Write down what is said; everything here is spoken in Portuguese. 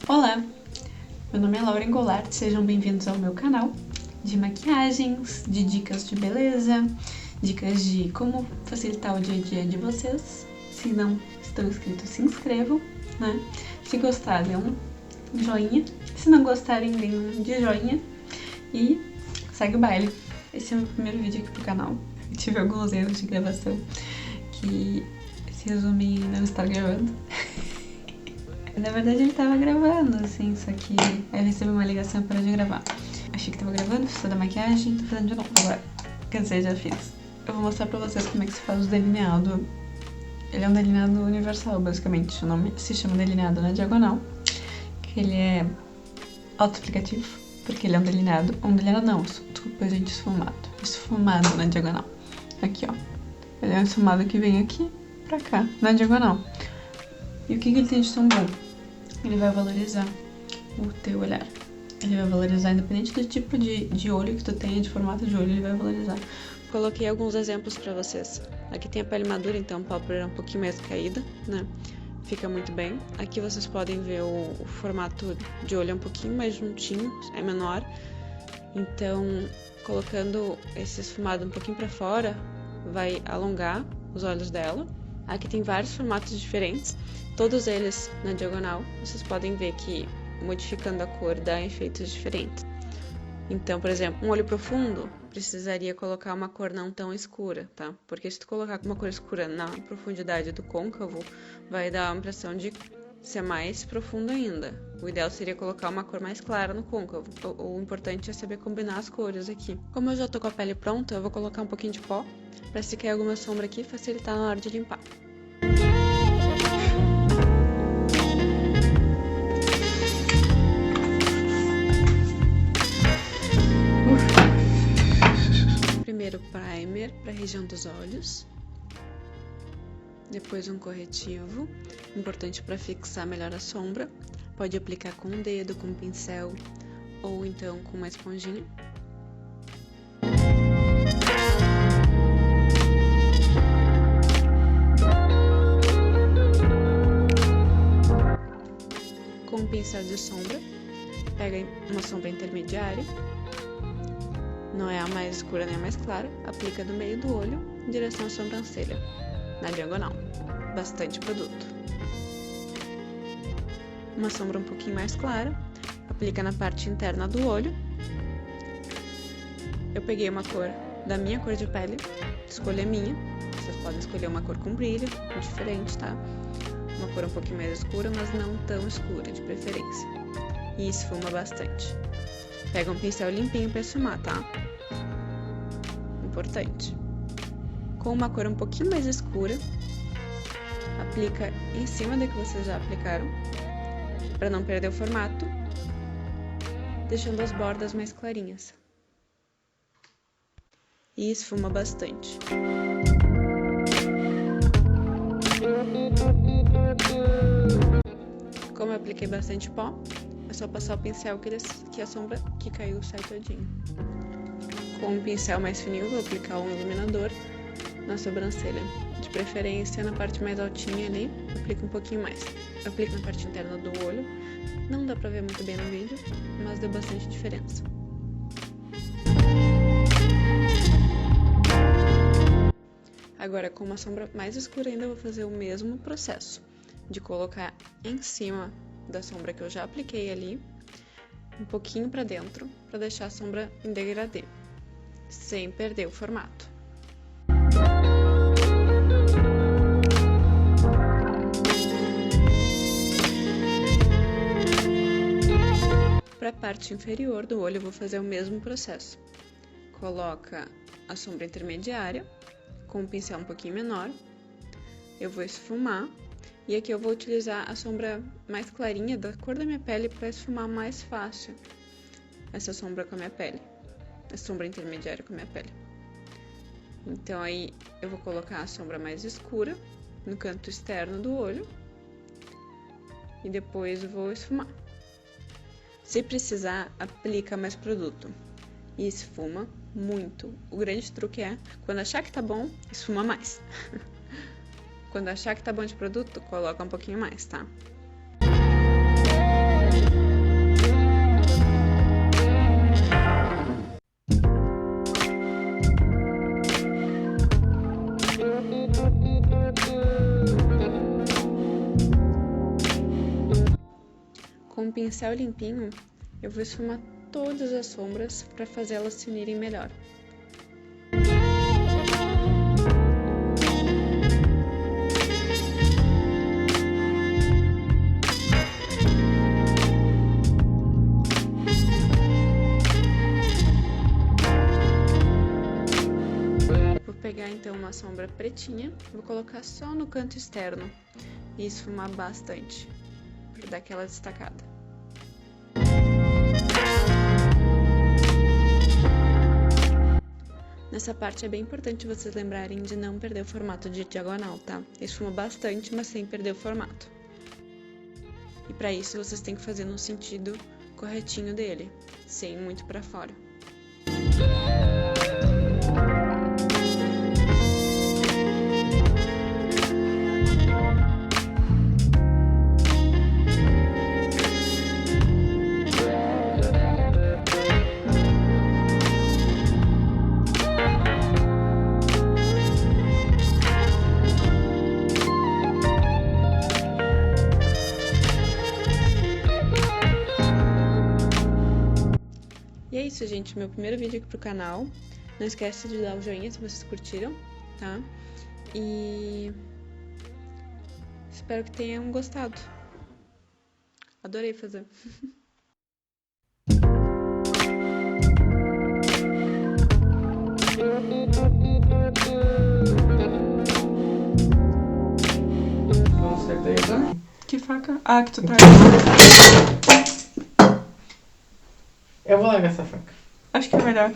Olá, meu nome é Lauren Goulart, sejam bem-vindos ao meu canal de maquiagens, de dicas de beleza, dicas de como facilitar o dia a dia de vocês. Se não estão inscritos, se inscrevam, né? Se gostar, dê um joinha. Se não gostarem, deem um de joinha e segue o baile. Esse é o meu primeiro vídeo aqui pro canal. Eu tive alguns erros de gravação que se resumem em não estar gravando. Na verdade ele tava gravando, assim, só que aí eu recebi uma ligação para de gravar. Achei que tava gravando, fiz toda a maquiagem, tô fazendo de novo agora. Quer dizer, já fiz. Eu vou mostrar pra vocês como é que se faz o delineado. Ele é um delineado universal, basicamente. O nome se chama delineado na diagonal. Que ele é auto-explicativo, porque ele é um delineado não, desculpa gente, esfumado na diagonal. Aqui, ó. Ele é um esfumado que vem aqui pra cá, na diagonal. E o que ele tem de tão bom? Ele vai valorizar o teu olhar. Ele vai valorizar, independente do tipo de olho que tu tenha, de formato de olho, ele vai valorizar. Coloquei alguns exemplos pra vocês. Aqui tem a pele madura, então a pálpebra é um pouquinho mais caída, né? Fica muito bem. Aqui vocês podem ver o formato de olho é um pouquinho mais juntinho, é menor. Então, colocando esse esfumado um pouquinho pra fora, vai alongar os olhos dela. Aqui tem vários formatos diferentes, todos eles na diagonal. Vocês podem ver que modificando a cor dá efeitos diferentes. Então, por exemplo, um olho profundo precisaria colocar uma cor não tão escura, tá? Porque se tu colocar uma cor escura na profundidade do côncavo, vai dar a impressão de ser mais profundo ainda. O ideal seria colocar uma cor mais clara no côncavo. O importante é saber combinar as cores aqui. Como eu já tô com a pele pronta, eu vou colocar um pouquinho de pó para se cair alguma sombra aqui facilitar na hora de limpar. Primeiro primer para a região dos olhos, depois um corretivo, importante para fixar melhor a sombra. Pode aplicar com o dedo, com um pincel ou então com uma esponjinha. Com um pincel de sombra, pega uma sombra intermediária. Não é a mais escura nem a mais clara, aplica do meio do olho em direção à sobrancelha, na diagonal. Bastante produto. Uma sombra um pouquinho mais clara, aplica na parte interna do olho. Eu peguei uma cor da minha cor de pele, escolha minha. Vocês podem escolher uma cor com brilho, diferente, tá? Uma cor um pouquinho mais escura, mas não tão escura, de preferência. E esfuma bastante. Pega um pincel limpinho para esfumar, tá? Importante. Com uma cor um pouquinho mais escura, aplica em cima da que vocês já aplicaram, para não perder o formato, deixando as bordas mais clarinhas. E esfuma bastante. Como eu apliquei bastante pó, é só passar o pincel que a sombra que caiu sai todinho. Com um pincel mais fininho, vou aplicar um iluminador na sobrancelha. De preferência na parte mais altinha ali, aplico um pouquinho mais. Aplico na parte interna do olho. Não dá pra ver muito bem no vídeo, mas deu bastante diferença. Agora, com uma sombra mais escura ainda, eu vou fazer o mesmo processo. De colocar em cima da sombra que eu já apliquei ali, um pouquinho pra dentro, pra deixar a sombra em degradê, sem perder o formato. Para a parte inferior do olho eu vou fazer o mesmo processo. Coloca a sombra intermediária, com um pincel um pouquinho menor, eu vou esfumar, e aqui eu vou utilizar a sombra mais clarinha da cor da minha pele para esfumar mais fácil essa sombra com a minha pele, a sombra intermediária com a minha pele. Então aí eu vou colocar a sombra mais escura no canto externo do olho e depois eu vou esfumar. Se precisar, aplica mais produto e esfuma muito. O grande truque é, quando achar que tá bom, esfuma mais. Quando achar que tá bom de produto, coloca um pouquinho mais, tá? um pincel limpinho, eu vou esfumar todas as sombras para fazer elas se unirem melhor. Vou pegar então uma sombra pretinha, vou colocar só no canto externo e esfumar bastante, para dar aquela destacada. Nessa parte é bem importante vocês lembrarem de não perder o formato de diagonal, tá? Esfuma bastante, mas sem perder o formato. E para isso vocês têm que fazer no sentido corretinho dele, sem muito para fora. E é isso, gente, meu primeiro vídeo aqui pro canal. Não esquece de dar o joinha se vocês curtiram, tá? E espero que tenham gostado. Adorei fazer. Acertei também. Que faca? Ah, que tu tá... Eu vou largar essa faca. Acho que é melhor.